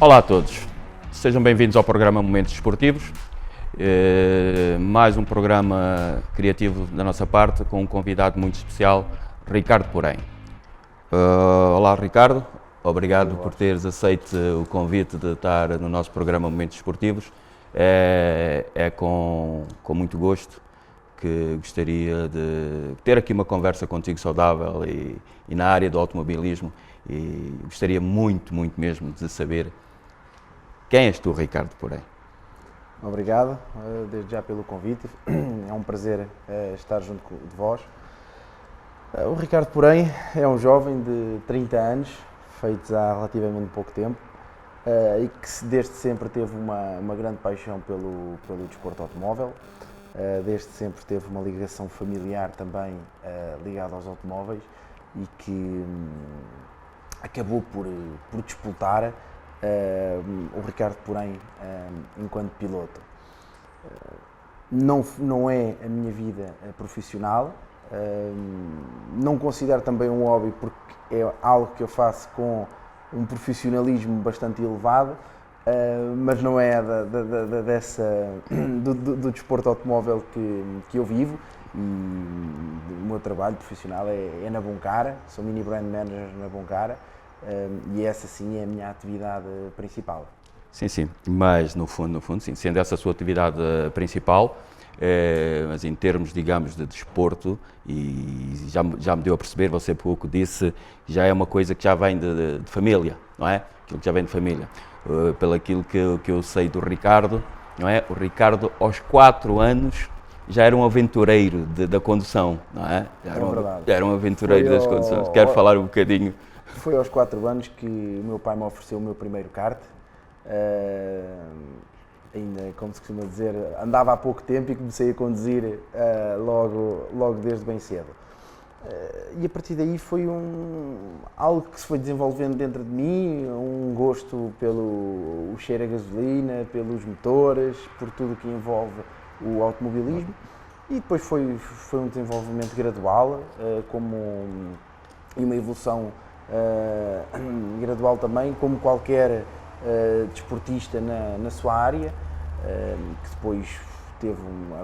Olá a todos, sejam bem-vindos ao programa Momentos Desportivos, mais um programa criativo da nossa parte com um convidado muito especial, Ricardo Porém. Olá Ricardo, obrigado por teres aceito o convite de estar no nosso programa Momentos Desportivos. É com muito gosto que gostaria de ter aqui uma conversa contigo saudável e na área do automobilismo, e gostaria muito mesmo de saber quem és tu, Ricardo Porém. Obrigado, desde já pelo convite, é um prazer estar junto de vós. O Ricardo Porém é um jovem de 30 anos, feitos há relativamente pouco tempo, e que desde sempre teve uma grande paixão pelo desporto automóvel. Desde sempre teve uma ligação familiar também ligada aos automóveis e que acabou por disputar o Ricardo Porém enquanto piloto. Não é a minha vida profissional, não considero também um hobby porque é algo que eu faço com um profissionalismo bastante elevado, mas não é do desporto automóvel que eu vivo, e o meu trabalho profissional é na Boncara, sou mini brand manager na Boncara, e essa sim é a minha atividade principal. Sim, mas no fundo sim, sendo essa a sua atividade principal, mas em termos, digamos, de desporto, e já me deu a perceber, você pouco disse, já é uma coisa que já vem de família, não é? Aquilo que já vem de família. Pelo aquilo que eu sei do Ricardo, não é? O Ricardo aos 4 anos já era um aventureiro da condução, não é? Já era um aventureiro das conduções. Quero falar um bocadinho. Foi aos 4 anos que o meu pai me ofereceu o meu primeiro kart. Ainda, como se costuma dizer, andava há pouco tempo e comecei a conduzir logo desde bem cedo. E a partir daí foi algo que se foi desenvolvendo dentro de mim, um gosto pelo cheiro a gasolina, pelos motores, por tudo que envolve o automobilismo, e depois foi um desenvolvimento gradual, e uma evolução gradual também, como qualquer desportista na sua área, que depois teve uma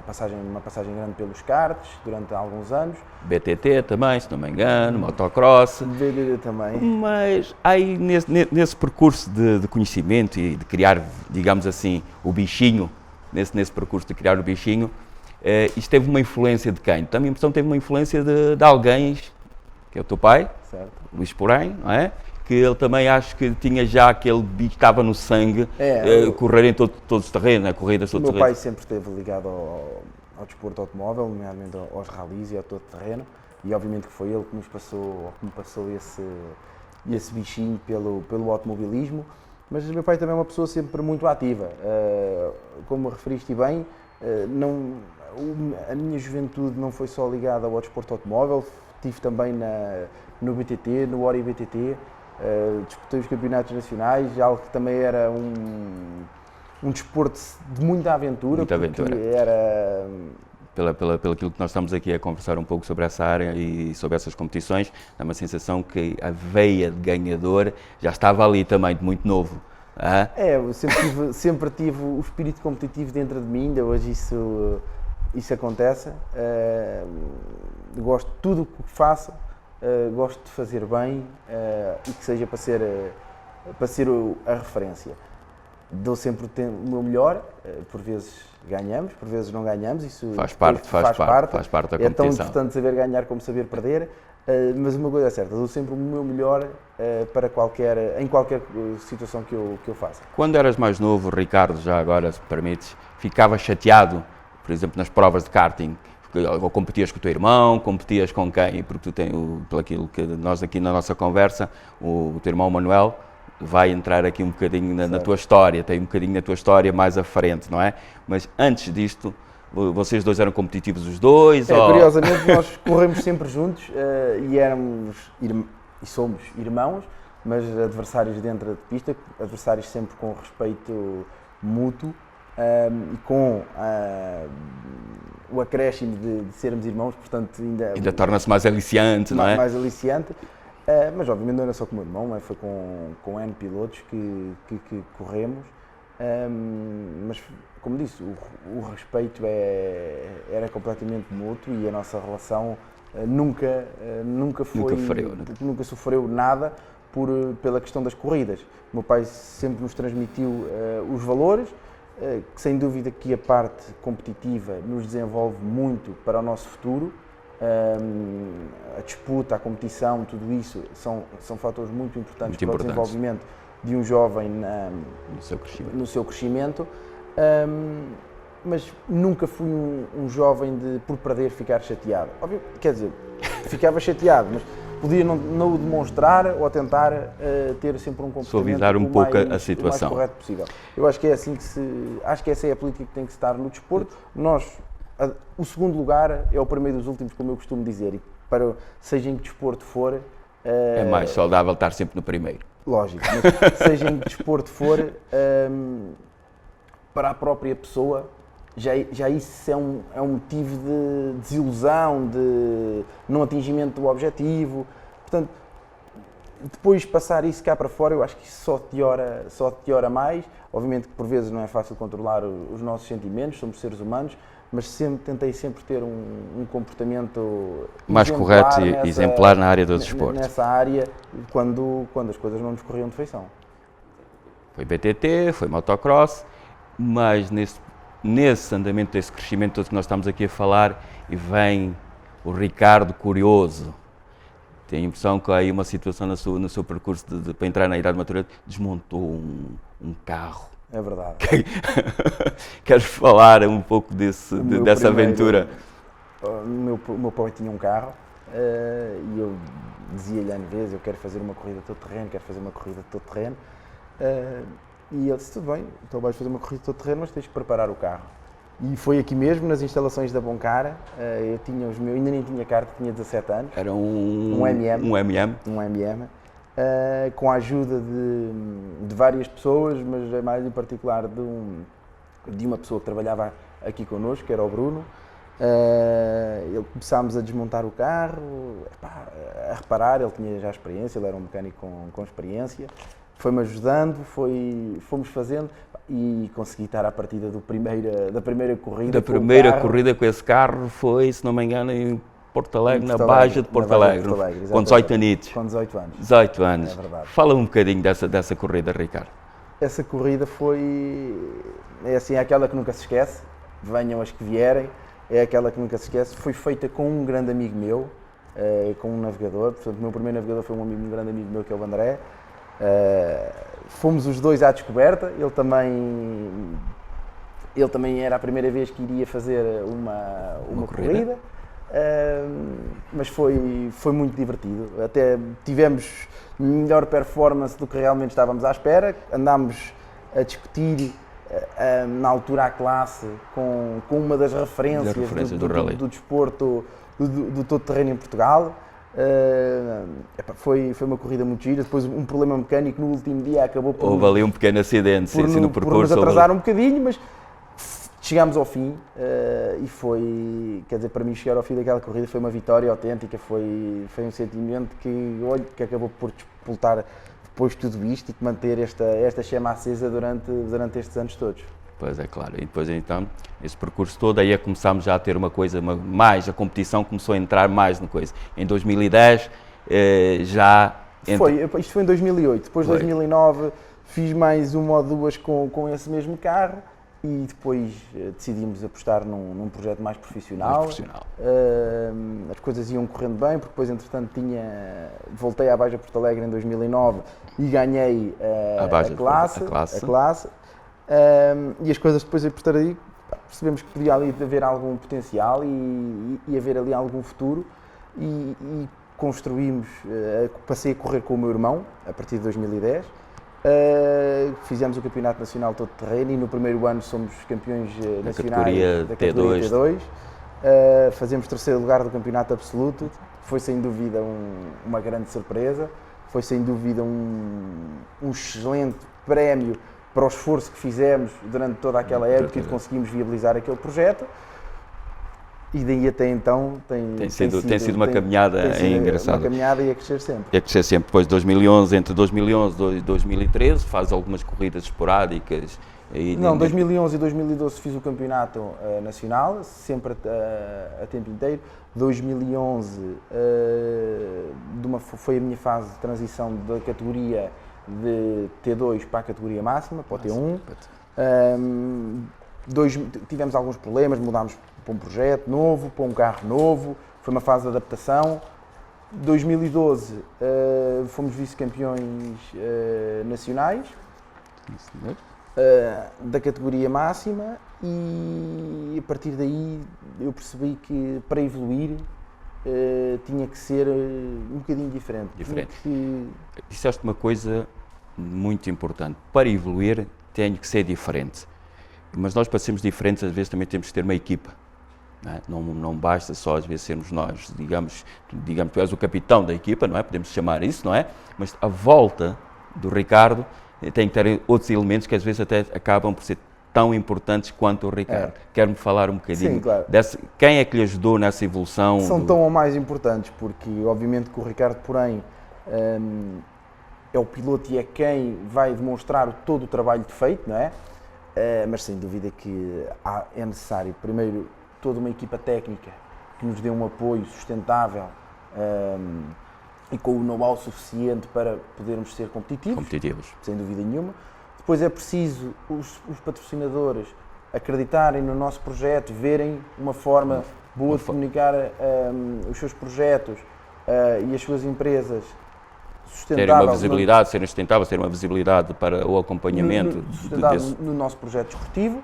passagem grande pelos karts durante alguns anos. BTT também, se não me engano, motocross. BTT também. Mas aí nesse percurso de conhecimento e de criar, digamos assim, o bichinho, nesse percurso de criar o bichinho, isto teve uma influência de quem? Também a impressão teve uma influência de alguém, que é o teu pai, certo. Luís Porém, não é? Que ele também acho que tinha já aquele bicho que estava no sangue, correr em todos os terrenos, corridas todo terreno. O meu terreno. pai sempre esteve ligado ao desporto automóvel, nomeadamente aos ralis e ao todo terreno, e obviamente que foi ele que me passou esse bichinho pelo automobilismo, mas o meu pai também é uma pessoa sempre muito ativa, como referiste bem, a minha juventude não foi só ligada ao desporto automóvel, estive também no BTT, no Ori BTT, disputei os campeonatos nacionais, algo que também era um desporto de muita aventura. Muita aventura. Era... Pelo aquilo que nós estamos aqui a conversar um pouco sobre essa área e sobre essas competições, dá uma sensação que a veia de ganhador já estava ali também, de muito novo. Eu sempre tive o espírito competitivo dentro de mim, ainda hoje isso acontece. Gosto de tudo o que faço, gosto de fazer bem e que seja para ser a referência. Dou sempre o meu melhor, por vezes ganhamos, por vezes não ganhamos, isso faz parte da competição. É tão importante saber ganhar como saber perder, mas uma coisa é certa, dou sempre o meu melhor em qualquer situação que eu faça. Quando eras mais novo, Ricardo, já agora, se me permites, ficavas chateado, por exemplo, nas provas de karting, ou competias com o teu irmão, competias com quem? Porque tu tens, pelo aquilo que nós aqui na nossa conversa, o teu irmão Manuel vai entrar aqui um bocadinho na tua história, tem um bocadinho na tua história mais à frente, não é? Mas antes disto, vocês dois eram competitivos os dois? Curiosamente, nós corremos sempre juntos e somos irmãos, mas adversários dentro da pista, adversários sempre com respeito mútuo, com o acréscimo de sermos irmãos, portanto ainda torna-se mais aliciante, não é? Mais aliciante. Mas obviamente não era só com o meu irmão, foi com N pilotos que corremos. Mas, como disse, o respeito era completamente mútuo e a nossa relação nunca sofreu nada pela questão das corridas. O meu pai sempre nos transmitiu os valores, que sem dúvida que a parte competitiva nos desenvolve muito para o nosso futuro. A disputa, a competição, tudo isso são fatores muito importantes para o desenvolvimento de um jovem no seu crescimento, mas nunca fui um jovem de, por perder, ficar chateado. Óbvio, quer dizer, ficava chateado, mas podia não o demonstrar ou tentar ter sempre um comportamento suavizar um pouco a situação. O mais correto possível. Eu acho que é assim acho que essa é a política que tem que estar no desporto. O segundo lugar é o primeiro dos últimos, como eu costumo dizer, e seja em que desporto for... é mais saudável estar sempre no primeiro. Lógico, mas seja em que desporto for, para a própria pessoa, já isso é um motivo de desilusão, de não atingimento do objetivo. Portanto, depois de passar isso cá para fora, eu acho que isso só te ora mais. Obviamente que por vezes não é fácil controlar os nossos sentimentos, somos seres humanos, mas tentei sempre ter um comportamento mais correto e exemplar na área do desporto. Nessa área, quando as coisas não nos corriam de feição. Foi BTT, foi motocross, mas nesse andamento, desse crescimento todo que nós estamos aqui a falar, e vem o Ricardo curioso. Tenho a impressão que há aí uma situação no seu percurso para entrar na idade matura, desmontou um carro. É verdade. Queres falar um pouco dessa aventura? O meu pai tinha um carro e eu dizia-lhe às vezes, eu quero fazer uma corrida de todo terreno, e ele disse, tudo bem, então vais fazer uma corrida de todo terreno, mas tens que preparar o carro. E foi aqui mesmo, nas instalações da Boncara, eu tinha ainda nem tinha carta, tinha 17 anos. Era um MM. Com a ajuda de várias pessoas, mas mais em particular de uma pessoa que trabalhava aqui connosco, que era o Bruno. Começámos a desmontar o carro, a reparar, ele tinha já experiência, ele era um mecânico com experiência. Foi-me ajudando, fomos fazendo e consegui estar à partida da primeira corrida. Da primeira corrida com esse carro foi, se não me engano, em Porto Alegre, na Baja de Porto Alegre, com 18 anos. Com 18 anos. 18 anos. É verdade. Fala um bocadinho dessa corrida, Ricardo. Essa corrida é assim, é aquela que nunca se esquece, venham as que vierem, é aquela que nunca se esquece. Foi feita com um grande amigo meu, com um navegador, portanto o meu primeiro navegador foi um grande amigo meu, que é o André. Fomos os dois à descoberta, ele também era a primeira vez que iria fazer uma corrida. Mas foi muito divertido, até tivemos melhor performance do que realmente estávamos à espera. Andámos a discutir na altura a classe com uma das referências do desporto do todo terreno em Portugal. Foi uma corrida muito gira. Depois um problema mecânico no último dia acabou por... Houve ali um pequeno acidente no percurso. Por nos atrasar um bocadinho, mas chegámos ao fim e foi, quer dizer, para mim chegar ao fim daquela corrida foi uma vitória autêntica, foi um sentimento que acabou por despoltar depois de tudo isto e de manter esta chama acesa durante estes anos todos. Pois é, claro. E depois então, esse percurso todo, aí começámos já a ter uma coisa mais, a competição começou a entrar mais no coisa. Em 2010 já... Isto foi em 2008, depois de 2009 fiz mais uma ou duas com esse mesmo carro. E depois decidimos apostar num projeto mais profissional. As coisas iam correndo bem, porque depois, entretanto, voltei à Baja Porto Alegre em 2009 e ganhei a classe. E as coisas depois a postar aí, percebemos que podia ali haver algum potencial e haver ali algum futuro. E construímos, passei a correr com o meu irmão, a partir de 2010. Fizemos o Campeonato Nacional Todo Terreno e no primeiro ano somos campeões nacionais da categoria T2. Fazemos terceiro lugar do Campeonato Absoluto. Foi sem dúvida uma grande surpresa. Foi sem dúvida um excelente prémio para o esforço que fizemos durante toda aquela época e conseguimos viabilizar aquele projeto. E daí até então tem sido uma caminhada engraçada. Uma caminhada e a crescer sempre. E a crescer sempre. Depois de 2011, entre 2011 e 2013, faz algumas corridas esporádicas. Não, 2011 e 2012 fiz o campeonato nacional, sempre a tempo inteiro. 2011 foi a minha fase de transição da categoria de T2 para a categoria máxima, para o T1. Tivemos alguns problemas, mudámos para um projeto novo, para um carro novo, foi uma fase de adaptação. 2012 fomos vice-campeões nacionais da categoria máxima e a partir daí eu percebi que para evoluir tinha que ser um bocadinho diferente. Disseste uma coisa muito importante, para evoluir tenho que ser diferente, mas nós para sermos diferentes às vezes também temos que ter uma equipa. Não basta só às vezes sermos nós, digamos tu és o capitão da equipa, não é? Podemos chamar isso, não é? Mas a volta do Ricardo tem que ter outros elementos que às vezes até acabam por ser tão importantes quanto o Ricardo. Quer-me falar um bocadinho? Sim, claro. Quem é que lhe ajudou nessa evolução? São tão ou mais importantes, porque obviamente que o Ricardo, porém, é o piloto e é quem vai demonstrar todo o trabalho feito, não é? Mas sem dúvida que é necessário, primeiro, toda uma equipa técnica que nos dê um apoio sustentável e com o know-how suficiente para podermos ser competitivos, sem dúvida nenhuma. Depois é preciso os patrocinadores acreditarem no nosso projeto, verem uma forma boa de comunicar os seus projetos e as suas empresas sustentáveis. Terem uma visibilidade, serem sustentáveis, terem uma visibilidade para o acompanhamento no nosso projeto desportivo.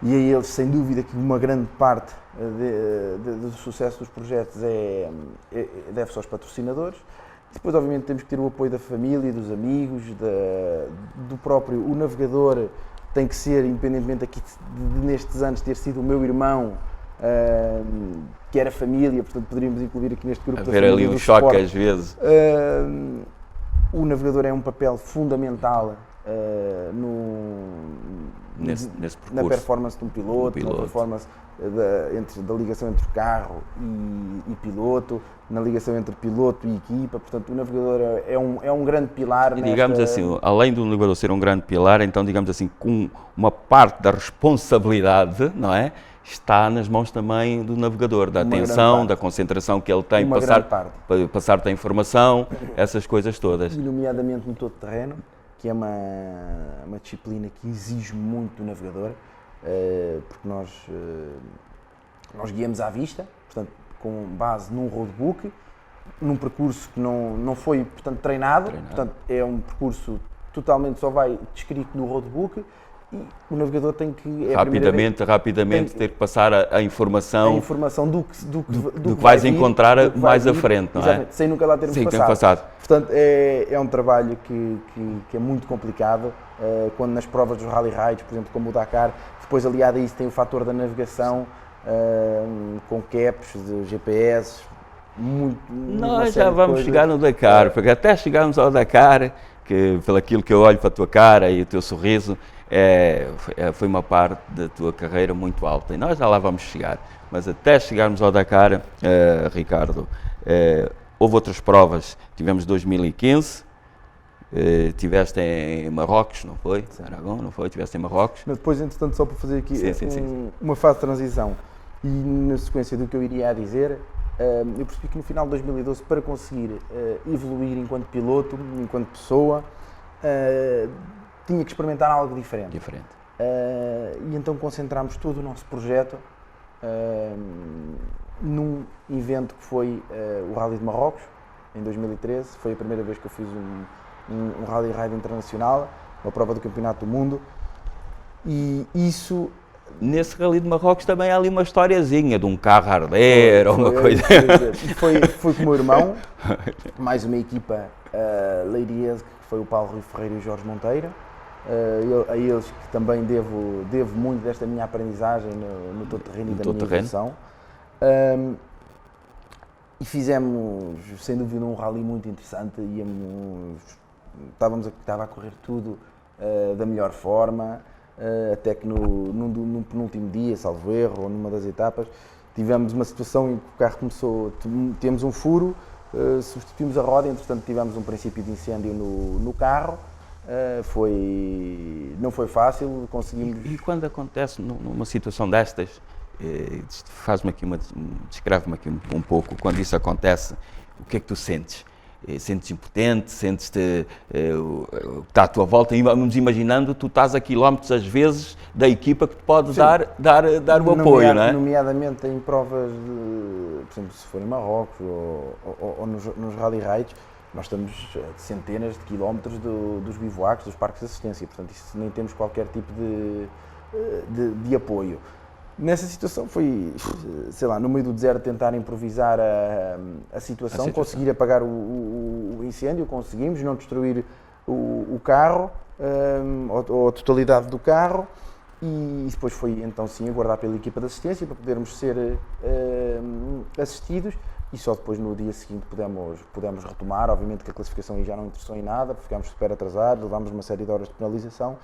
E a eles, sem dúvida, que uma grande parte do sucesso dos projetos deve-se aos patrocinadores. Depois, obviamente, temos que ter o apoio da família, dos amigos, do próprio. O navegador tem que ser, independentemente aqui nestes anos ter sido o meu irmão, que era família, portanto poderíamos incluir aqui neste grupo da família. Haver ali um choque às vezes. O navegador é um papel fundamental nesse percurso, na performance de um piloto. Na performance da ligação entre carro e piloto, na ligação entre piloto e equipa. Portanto, o navegador é um grande pilar. E digamos assim, além do navegador ser um grande pilar, então digamos assim, com uma parte da responsabilidade, não é? Está nas mãos também do navegador, da atenção, da concentração que ele tem para passar-te a informação, essas coisas todas. E nomeadamente no todo-terreno, que é uma disciplina que exige muito do navegador, porque nós guiamos à vista, portanto, com base num roadbook, num percurso que não foi, portanto, treinado. Portanto, é um percurso totalmente só vai descrito no roadbook. E o navegador tem que rapidamente ter que passar a informação do que vais encontrar mais à frente, não é? Sem nunca lá termos passado. Portanto, é um trabalho que é muito complicado, quando nas provas dos rally rides, por exemplo, como o Dakar, depois aliado a isso tem o fator da navegação, com caps, de GPS, Nós já vamos chegar no Dakar, porque até chegarmos ao Dakar, que pelo aquilo que eu olho para a tua cara e o teu sorriso, foi uma parte da tua carreira muito alta e nós já lá vamos chegar, mas até chegarmos ao Dakar, Ricardo, houve outras provas, tivemos 2015, tiveste em Marrocos, não foi? Aragão, não foi? Tiveste em Marrocos. Mas depois, entretanto, só para fazer aqui uma fase de transição e na sequência do que eu iria a dizer, eu percebi que no final de 2012, para conseguir evoluir enquanto piloto, enquanto pessoa, tinha que experimentar algo diferente. E então concentrámos todo o nosso projeto num evento que foi o Rally de Marrocos, em 2013. Foi a primeira vez que eu fiz um Rally Ride internacional, uma prova do Campeonato do Mundo. E isso... Nesse Rally de Marrocos também há ali uma historiazinha de um carro a arder ou uma coisa... Foi com o meu irmão, mais uma equipa leiriense, que foi o Paulo Rui Ferreira e o Jorge Monteiro. A eles que também devo muito desta minha aprendizagem no todo-terreno e da minha evolução. E fizemos, sem dúvida, um rally muito interessante. Estava a correr tudo da melhor forma, até que no penúltimo dia, salvo erro, ou numa das etapas, tivemos uma situação em que o carro começou, temos um furo, substituímos a roda, entretanto tivemos um princípio de incêndio no carro, não foi fácil, conseguimos... E quando acontece numa situação destas, descreve-me aqui um pouco, quando isso acontece, o que é que tu sentes? Sentes impotente, sentes-te está à tua volta, vamos imaginando, tu estás a quilómetros às vezes da equipa que te pode dar o apoio, não é? Nomeadamente em provas, por exemplo, se for em Marrocos ou nos rally raids, nós estamos a centenas de quilómetros dos bivouacs, dos parques de assistência, portanto isso nem temos qualquer tipo de apoio. Nessa situação foi, sei lá, no meio do deserto tentar improvisar a situação, conseguir apagar o incêndio, conseguimos, não destruir o carro, ou a totalidade do carro, e depois foi então sim aguardar pela equipa de assistência para podermos ser assistidos, e só depois no dia seguinte pudemos retomar. Obviamente que a classificação aí já não interessou em nada, ficámos super atrasados, levámos uma série de horas de penalização.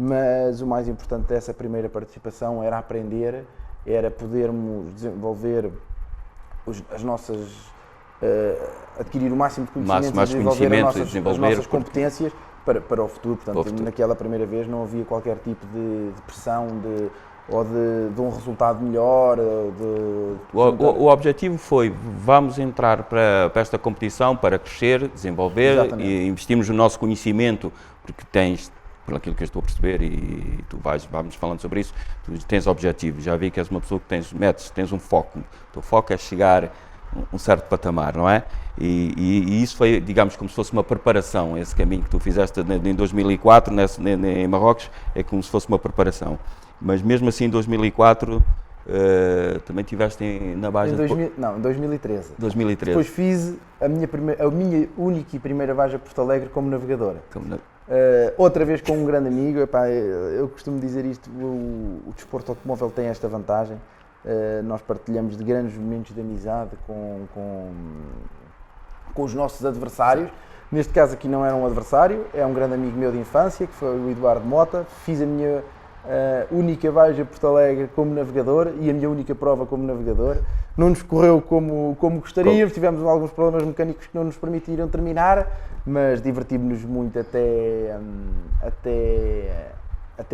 Mas o mais importante dessa primeira participação era aprender, era podermos desenvolver as nossas, adquirir o máximo de conhecimentos e desenvolver as nossas competências para o futuro. Portanto, naquela primeira vez não havia qualquer tipo de pressão ou de um resultado melhor. O objetivo foi, vamos entrar para esta competição para crescer, desenvolver. Exatamente. E investirmos no nosso conhecimento, porque por aquilo que eu estou a perceber, e vamos falando sobre isso, tu tens objetivos, já vi que és uma pessoa que tens um foco, o teu foco é chegar a um certo patamar, não é? E isso foi, digamos, como se fosse uma preparação, esse caminho que tu fizeste em 2004, em Marrocos, é como se fosse uma preparação. Mas mesmo assim, em 2004, também estiveste na Baja... Em 2013. 2013. Depois fiz a minha única e primeira Baja de Porto Alegre como navegadora. Outra vez com um grande amigo. Eu costumo dizer isto, o desporto automóvel tem esta vantagem, nós partilhamos de grandes momentos de amizade com os nossos adversários. Neste caso aqui não era um adversário, é um grande amigo meu de infância, que foi o Eduardo Mota. Fiz a minha única Baja Porto Alegre como navegador e a minha única prova como navegador. Não nos correu como gostaríamos, tivemos alguns problemas mecânicos que não nos permitiram terminar, mas divertimos-nos muito até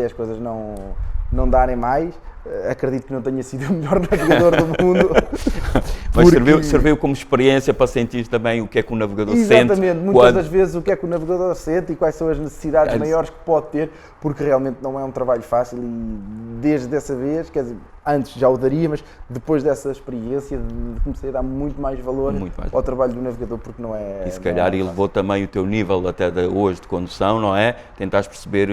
as coisas não darem mais. Acredito que não tenha sido o melhor navegador do mundo. Mas serviu como experiência para sentir também o que é que o navegador sente. Exatamente, muitas das vezes o que é que o navegador sente e quais são as necessidades maiores que pode ter, porque realmente não é um trabalho fácil. E desde essa vez, quer dizer, antes já o daria, mas depois dessa experiência comecei a dar muito mais valor ao trabalho do navegador, porque não é... E se calhar elevou também o teu nível até hoje de condução, não é? Tentares perceber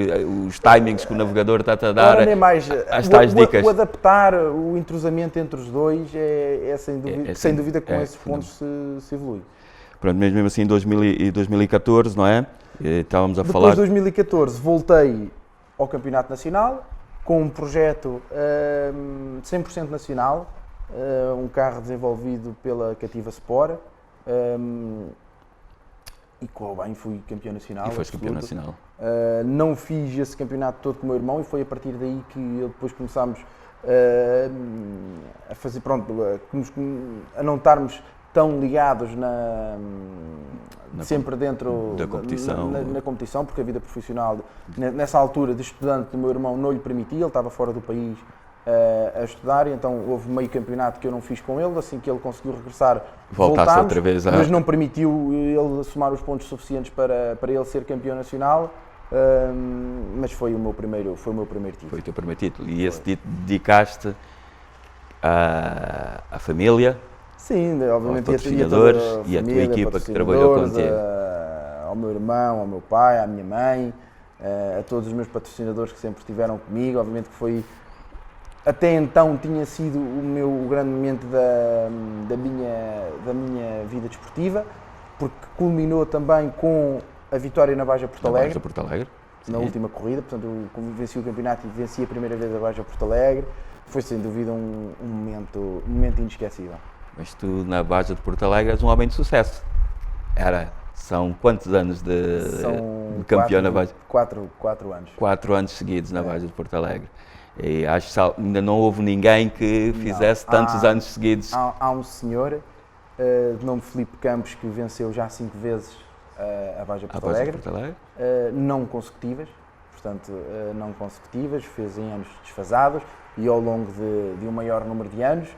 os timings que o navegador está a dar, as tais dicas. O adaptar, o entrosamento entre os dois é sem dúvida com esses pontos se evolui. Pronto, mesmo assim em 2014, não é? Estávamos a falar... Depois de 2014 voltei ao Campeonato Nacional com um projeto 100% nacional, um carro desenvolvido pela Cativa Sport, e correu bem, fui campeão nacional. E foste campeão nacional. Não fiz esse campeonato todo com o meu irmão e foi a partir daí que depois começámos a fazer, a não estarmos tão ligados sempre dentro da competição. Na competição, porque a vida profissional, nessa altura de estudante do meu irmão, não lhe permitia, ele estava fora do país a estudar, e então houve meio campeonato que eu não fiz com ele. Assim que ele conseguiu regressar, voltámos, outra vez, mas não permitiu ele somar os pontos suficientes para ele ser campeão nacional. Mas foi o meu primeiro título. Foi o teu primeiro título. E esse título dedicaste à família? Sim, obviamente, aos patrocinadores e a tua equipa que trabalhou contigo. Ao meu irmão, ao meu pai, à minha mãe, a todos os meus patrocinadores que sempre estiveram comigo. Obviamente que foi, até então, tinha sido o grande momento da minha vida desportiva, porque culminou também com a vitória na Baja Porto Alegre. Na última corrida, portanto eu venci o campeonato e venci a primeira vez a Baja Porto Alegre. Foi sem dúvida um momento inesquecível. Mas tu na Baja de Porto Alegre és um homem de sucesso. São quantos anos de campeão na Baja? 4 anos. 4 anos seguidos na Baja de Porto Alegre. E acho que ainda não houve ninguém que fizesse tantos anos seguidos. Há um senhor de nome Filipe Campos que venceu já 5 vezes a Baja Porto Alegre, não consecutivas, portanto não consecutivas, fez em anos desfasados e ao longo de um maior número de anos.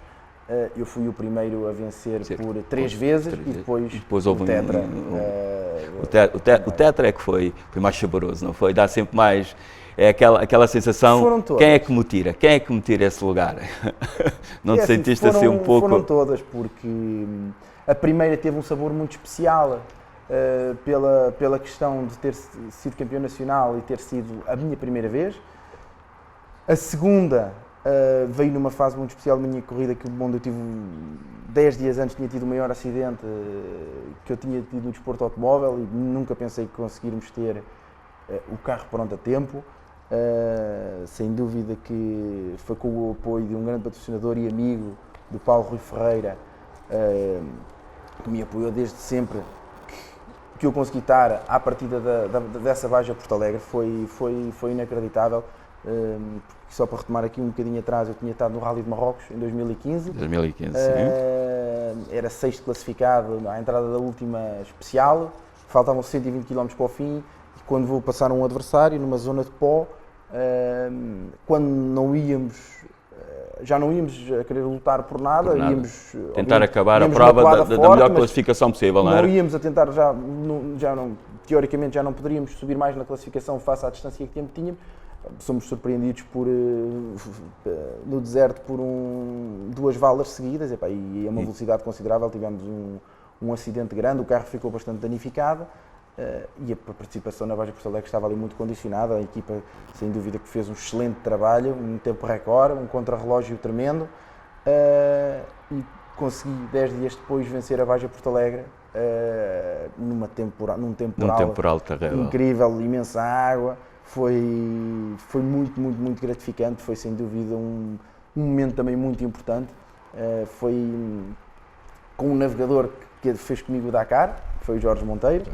Eu fui o primeiro a vencer por 3 vezes e depois houve o Tetra. O Tetra é que foi mais saboroso, não foi? Dá sempre mais. É aquela sensação, quem é que me tira? Quem é que me tira esse lugar? Não te sentiste assim um pouco? Foram todas, porque a primeira teve um sabor muito especial pela questão de ter sido campeão nacional e ter sido a minha primeira vez. A segunda veio numa fase muito especial da minha corrida, onde eu tive 10 dias antes, tinha tido o maior acidente que eu tinha tido no desporto automóvel e nunca pensei que conseguirmos ter o carro pronto a tempo. Sem dúvida que foi com o apoio de um grande patrocinador e amigo do Paulo Rui Ferreira, que me apoiou desde sempre, que eu consegui estar à partida dessa Baja Porto Alegre. Foi inacreditável. Só para retomar aqui um bocadinho atrás, eu tinha estado no Rally de Marrocos em 2015. 2015, sim. Era 6º classificado à entrada da última especial, faltavam 120 km para o fim, e quando vou passar um adversário numa zona de pó, quando já não íamos a querer lutar por nada. Íamos tentar acabar a prova da melhor classificação possível, não era? Não íamos a tentar, teoricamente já não poderíamos subir mais na classificação face à distância que tínhamos. Somos surpreendidos no deserto por 2 valas seguidas e a uma velocidade considerável. Tivemos um acidente grande, o carro ficou bastante danificado e a participação na Baja Porto Alegre estava ali muito condicionada. A equipa, sem dúvida, que fez um excelente trabalho, um tempo recorde, um contrarrelógio tremendo e consegui 10 dias depois vencer a Baja Porto Alegre num temporal incrível, imensa água. Foi muito, muito, muito gratificante, foi sem dúvida um momento também muito importante. Foi com um navegador que fez comigo o Dakar, que foi o Jorge Monteiro.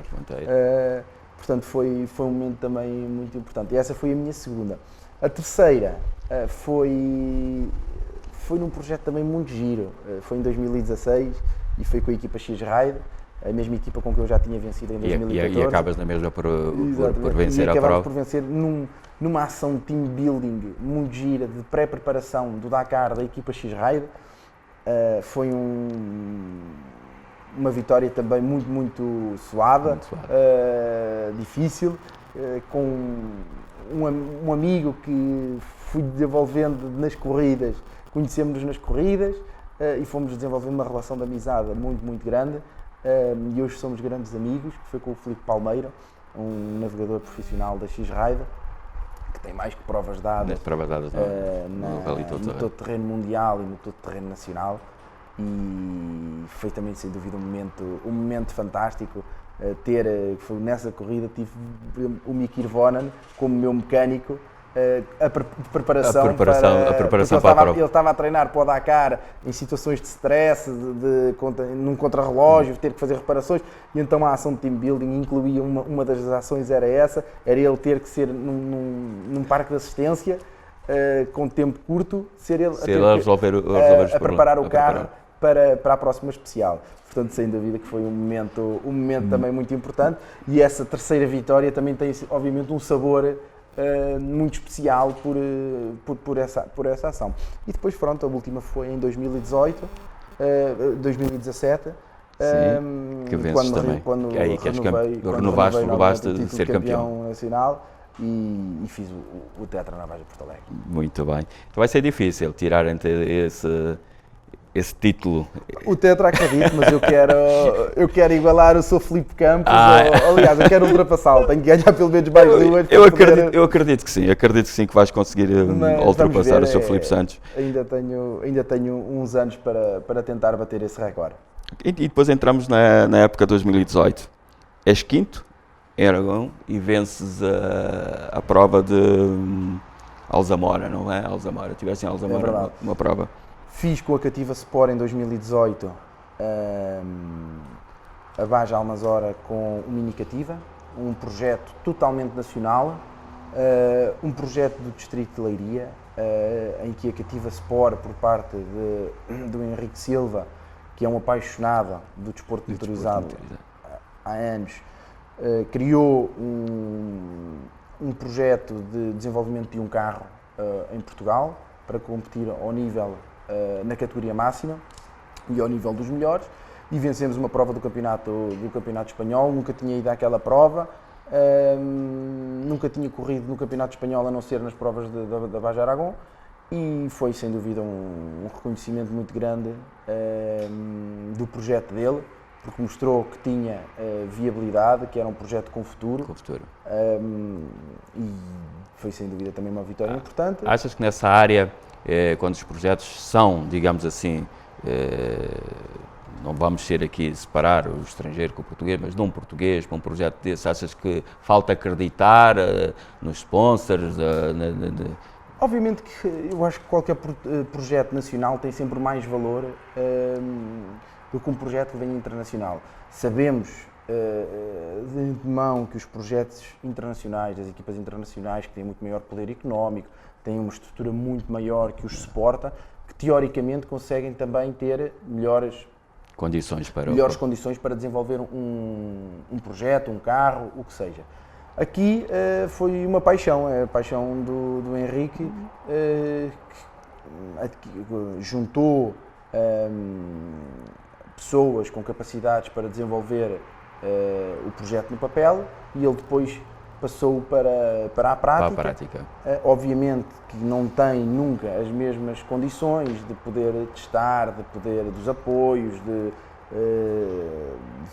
Portanto, foi um momento também muito importante. E essa foi a minha segunda. A terceira foi num projeto também muito giro. Foi em 2016 e foi com a equipa X-Ride, a mesma equipa com que eu já tinha vencido em 2014. E acabas na mesma por vencer a prova. Acabamos por vencer numa ação de team building muito gira, de pré-preparação do Dakar da equipa X-Ride. Foi uma vitória também muito, muito suada, difícil, com um amigo que fui desenvolvendo nas corridas, conhecemos-nos nas corridas e fomos desenvolvendo uma relação de amizade muito, muito grande. E hoje somos grandes amigos, que foi com o Filipe Palmeira, um navegador profissional da X-Ride, que tem mais que provas dadas no todo terreno mundial e no todo terreno nacional. E foi também, sem dúvida, um momento fantástico. Foi nessa corrida, tive o Miki Irvonen como meu mecânico, de preparação. A preparação para a prova. Ele estava a treinar para o Dakar em situações de stress, num contrarrelógio, ter que fazer reparações, e então a ação de team building incluía uma das ações, era ele ter que ser num parque de assistência, com tempo curto, ser ele a preparar o carro para a próxima especial. Portanto, sem dúvida que foi um momento também muito importante, e essa terceira vitória também tem, obviamente, um sabor muito especial por essa ação. E depois, pronto, a última foi em 2017, que vences também. Quando renovaste de ser campeão nacional e fiz o Tetra na Baja Porto Alegre. Muito bem. Então vai ser difícil tirar entre esse título. O Tetra acredito, mas eu quero igualar o seu Filipe Campos, aliás, eu quero ultrapassá-lo, tenho que ganhar pelo menos mais duas. Eu acredito que sim, que vais conseguir ultrapassar o seu Filipe Santos. Ainda tenho uns anos para tentar bater esse recorde. E depois entramos na época de 2018. És quinto em Aragão e vences a prova de Alzamora, não é? Alzamora, tiveste em Alzamora uma prova. Fiz com a Cativa Sport em 2018 a Baja Almazora com o Mini Cativa, um projeto totalmente nacional, um projeto do Distrito de Leiria, em que a Cativa Sport, por parte do Henrique Silva, que é um apaixonado do desporto motorizado há anos, criou um projeto de desenvolvimento de um carro em Portugal para competir ao nível, na categoria máxima e ao nível dos melhores, e vencemos uma prova do campeonato espanhol. Nunca tinha ido àquela prova, nunca tinha corrido no campeonato espanhol a não ser nas provas da Baja Aragón, e foi sem dúvida um reconhecimento muito grande do projeto dele, porque mostrou que tinha viabilidade, que era um projeto com futuro. E foi sem dúvida também uma vitória importante. Achas que nessa área, quando os projetos são, digamos assim, não vamos ser aqui separar o estrangeiro com o português, mas de um português para um projeto desse, achas que falta acreditar nos sponsors? Obviamente que eu acho que qualquer projeto nacional tem sempre mais valor do que um projeto que venha internacional. Sabemos de antemão que os projetos internacionais, as equipas internacionais, que têm muito maior poder económico, têm uma estrutura muito maior que os suporta, que teoricamente conseguem também ter melhores condições para desenvolver um projeto, um carro, o que seja. Aqui foi uma paixão, a paixão do Henrique, que juntou pessoas com capacidades para desenvolver o projeto no papel, e ele depois passou para a prática. Obviamente que não tem nunca as mesmas condições de poder testar, dos apoios, de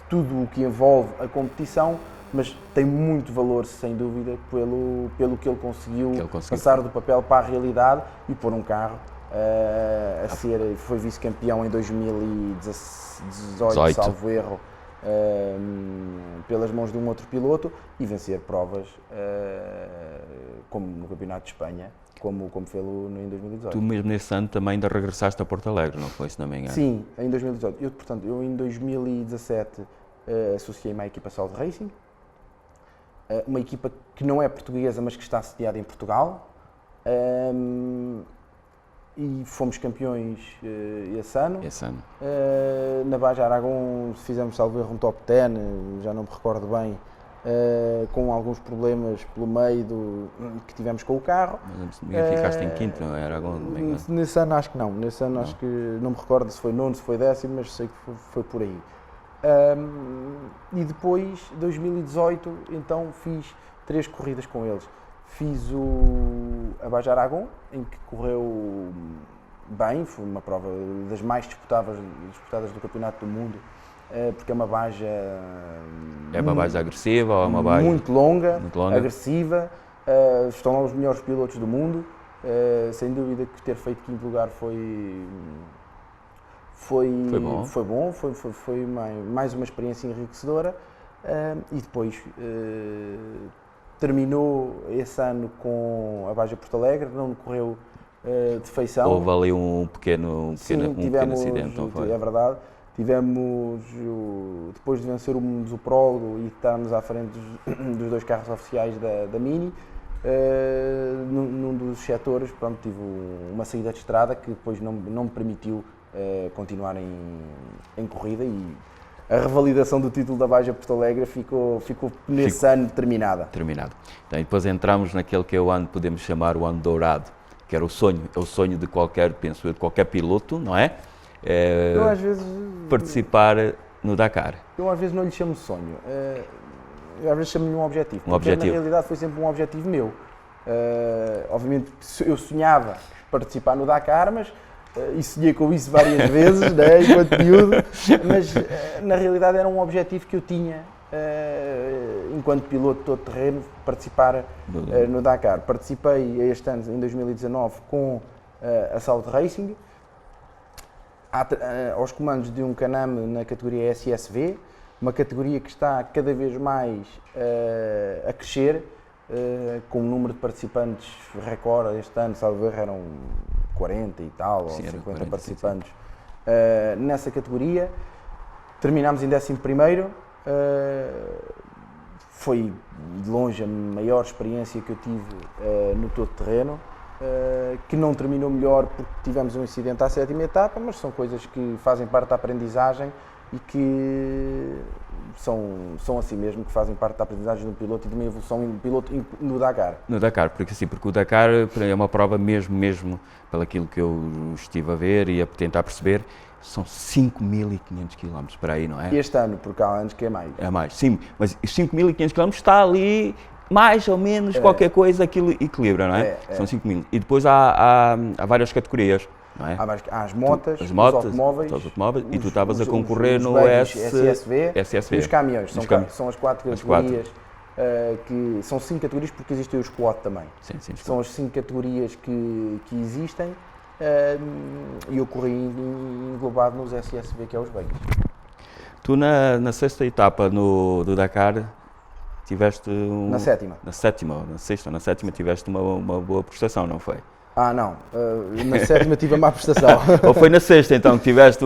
tudo o que envolve a competição, mas tem muito valor, sem dúvida, pelo que ele conseguiu passar do papel para a realidade e pôr um carro foi vice-campeão em 2018, salvo erro, pelas mãos de um outro piloto, e vencer provas como no Campeonato de Espanha, como fez em 2018. Tu mesmo nesse ano também ainda regressaste a Porto Alegre, não foi, se não me engano? Sim, em 2018. Eu em 2017 associei-me à equipa Salve Racing, uma equipa que não é portuguesa, mas que está sediada em Portugal, e fomos campeões esse ano. Na Baja Aragón fizemos, salvo erro, um top 10, já não me recordo bem, com alguns problemas pelo meio que tivemos com o carro. Mas ficaste em quinto, não é? Aragón? Nesse ano acho que não. Nesse ano acho que não me recordo se foi nono, se foi décimo, mas sei que foi por aí. E depois, 2018, então fiz 3 corridas com eles. Fiz a Baja Aragón, em que correu bem, foi uma prova das mais disputadas do Campeonato do Mundo, porque é uma Baja... É uma Baja agressiva ou é uma Baja... Muito longa, agressiva, estão lá os melhores pilotos do mundo, sem dúvida que ter feito quinto lugar foi bom, foi mais uma experiência enriquecedora, e depois terminou esse ano com a Baja Porto Alegre, não correu de feição. Houve ali um pequeno acidente, não foi? É verdade. Tivemos, depois de vencermos o prólogo e estarmos à frente dos 2 carros oficiais da Mini, num dos setores, pronto, tive uma saída de estrada que depois não me permitiu continuar em corrida, e a revalidação do título da Baja Porto Alegre ficou nesse ano terminada. Então, depois entramos naquele que é o ano, podemos chamar o ano dourado, que era o sonho de qualquer piloto, não é? Eu às vezes... Participar no Dakar. Eu às vezes não lhe chamo sonho, eu às vezes chamo-lhe um objetivo. Porque na realidade foi sempre um objetivo meu. Obviamente eu sonhava participar no Dakar, mas... e sonhei com isso várias vezes, né, enquanto miúdo, mas na realidade era um objetivo que eu tinha enquanto piloto todo-terreno, participar no Dakar. Participei este ano, em 2019, com a Salve Racing, aos comandos de um Can-Am na categoria SSV, uma categoria que está cada vez mais a crescer, com um número de participantes recorde. Este ano, salvo erro, eram 40 e tal, ou 50 participantes nessa categoria. Terminámos em 11º, foi de longe a maior experiência que eu tive no todo terreno, que não terminou melhor porque tivemos um incidente à 7ª etapa, mas são coisas que fazem parte da aprendizagem e que são assim mesmo, que fazem parte da aprendizagem de um piloto e de uma evolução de um piloto no Dakar. No Dakar, porque o Dakar é uma prova mesmo, pelo aquilo que eu estive a ver e a tentar perceber, são 5.500 km para aí, não é? Este ano, porque há anos que é mais. É mais, sim, mas 5.500 km está ali, mais ou menos qualquer coisa, aquilo equilibra, não é? São 5.000. E depois há várias categorias. Não é? Há as motas, os automóveis, e tu estavas a concorrer no SSV e os caminhões. São as 4 categorias, que são 5 categorias porque existem os quad também. Sim, são as 5 categorias que existem e eu corri englobado nos SSV, que é os veículos. Tu na 6ª etapa do Dakar tiveste Na 7ª. Na 7ª tiveste uma boa prestação, não foi? Não, na 7ª tive a má prestação. Ou foi na 6ª então que tiveste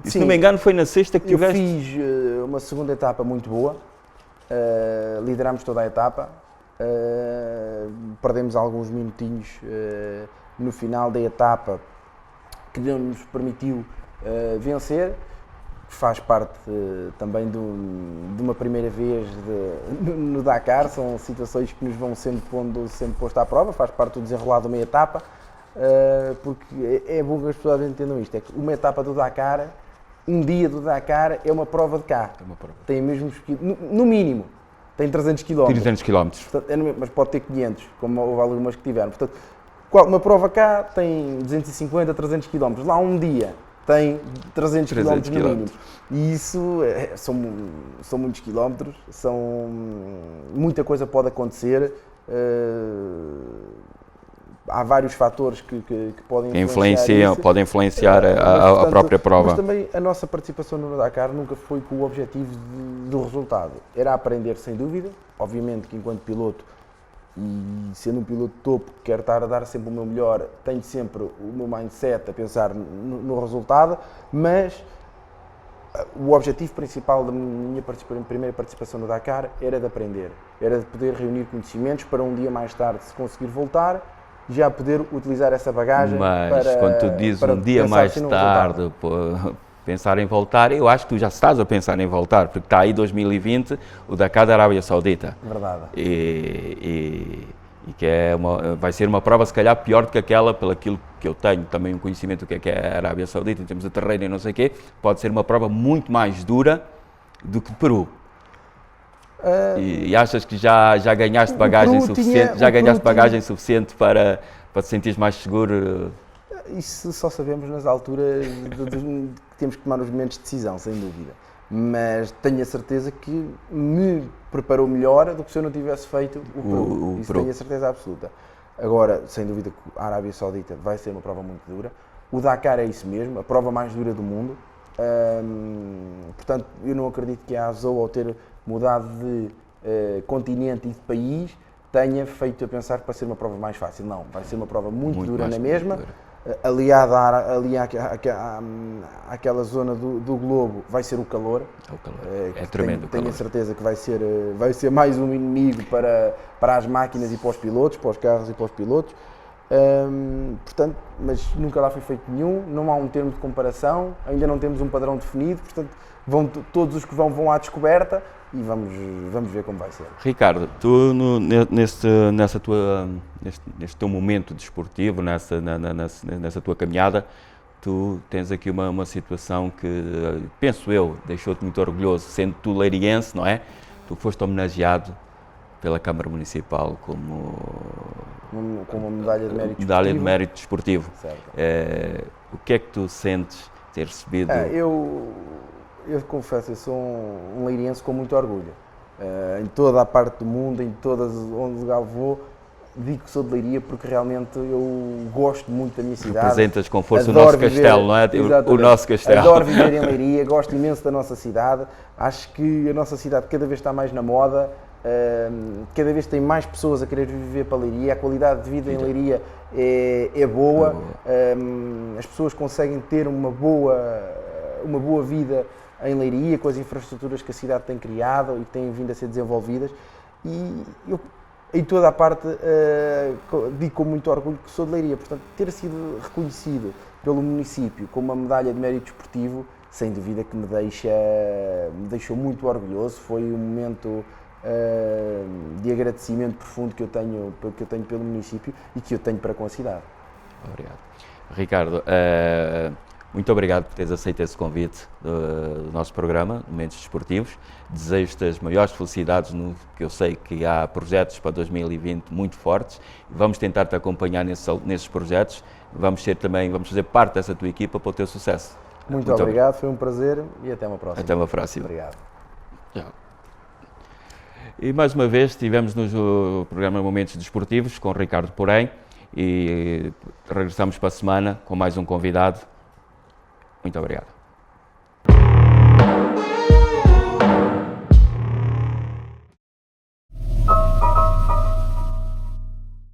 se não me engano foi na 6ª que tiveste... Eu fiz uma 2ª etapa muito boa, liderámos toda a etapa, perdemos alguns minutinhos no final da etapa que não nos permitiu vencer, faz parte também de uma primeira vez no Dakar, são situações que nos vão sempre posto à prova, faz parte do desenrolar de uma etapa, porque é bom que as pessoas entendam isto, é que uma etapa do Dakar, um dia do Dakar é uma prova de cá, tem mesmo, no mínimo, tem 300 km. 300 km. Portanto, mas pode ter 500, como houve algumas que tiveram. Portanto, uma prova cá tem 250, 300 km, lá um dia tem 300 km no mínimo. E isso são muitos quilómetros, muita coisa pode acontecer. Há vários fatores que podem influenciar a própria prova. Mas também a nossa participação no Dakar nunca foi com o objetivo do resultado. Era aprender, sem dúvida. Obviamente que enquanto piloto, e sendo um piloto de topo, quero estar a dar sempre o meu melhor, tenho sempre o meu mindset a pensar no resultado, mas o objetivo principal da minha primeira participação no Dakar era de aprender, era de poder reunir conhecimentos para um dia mais tarde, se conseguir voltar, já poder utilizar essa bagagem. Mas quando tu dizes um dia mais tarde, pensar em voltar, eu acho que tu já estás a pensar em voltar, porque está aí 2020, o Dakar da Arábia Saudita. Verdade. E que vai ser uma prova se calhar pior do que aquela, pelo aquilo que eu tenho também um conhecimento do que é a Arábia Saudita, em termos de terreno e não sei o quê, pode ser uma prova muito mais dura do que Peru. E achas que já ganhaste bagagem suficiente para te sentires mais seguro? Isso só sabemos nas alturas que temos que tomar os momentos de decisão, sem dúvida. Mas tenho a certeza que me preparou melhor do que se eu não tivesse feito o Peru. Isso tenho a certeza absoluta. Agora, sem dúvida que a Arábia Saudita vai ser uma prova muito dura. O Dakar é isso mesmo, a prova mais dura do mundo. Portanto, eu não acredito que a Azul, ao ter mudado de continente e de país, tenha feito a pensar que vai ser uma prova mais fácil. Não, vai ser uma prova muito dura na mesma. Aliada àquela zona do globo, vai ser o calor. É tremendo. Tenho a certeza que vai ser mais um inimigo para as máquinas e para os pilotos, para os carros e para os pilotos. Portanto, mas nunca lá foi feito nenhum, não há um termo de comparação, ainda não temos um padrão definido, portanto, todos os que vão à descoberta e vamos ver como vai ser. Ricardo, tu neste teu momento desportivo, nessa tua caminhada, tu tens aqui uma situação que, penso eu, deixou-te muito orgulhoso, sendo tu leiriense, não é? Tu foste homenageado pela Câmara Municipal com uma medalha de mérito desportivo. Medalha de mérito desportivo. O que é que tu sentes ter recebido? Eu confesso, eu sou um leiriense com muito orgulho. Em toda a parte do mundo, onde lugar vou, digo que sou de Leiria porque realmente eu gosto muito da minha cidade. Representas com força o nosso castelo, não é? O nosso castelo. Adoro viver em Leiria, gosto imenso da nossa cidade. Acho que a nossa cidade cada vez está mais na moda, cada vez tem mais pessoas a querer viver para Leiria, a qualidade de vida em Leiria é boa, as pessoas conseguem ter uma boa vida em Leiria, com as infraestruturas que a cidade tem criado e que têm vindo a ser desenvolvidas. E eu, em toda a parte, digo com muito orgulho que sou de Leiria. Portanto, ter sido reconhecido pelo município com uma medalha de mérito esportivo, sem dúvida que me deixou muito orgulhoso. Foi um momento de agradecimento profundo que eu tenho pelo município e que eu tenho para com a cidade. Obrigado. Ricardo, muito obrigado por teres aceito esse convite do nosso programa, Momentos Desportivos. Desejo-te as maiores felicidades, que eu sei que há projetos para 2020 muito fortes. Vamos tentar te acompanhar nesses projetos. Vamos fazer parte dessa tua equipa para o teu sucesso. Muito obrigado, foi um prazer e até uma próxima. Até uma próxima. Obrigado. Tchau. E mais uma vez estivemos no programa Momentos Desportivos com Ricardo Porém e regressamos para a semana com mais um convidado. Muito obrigado.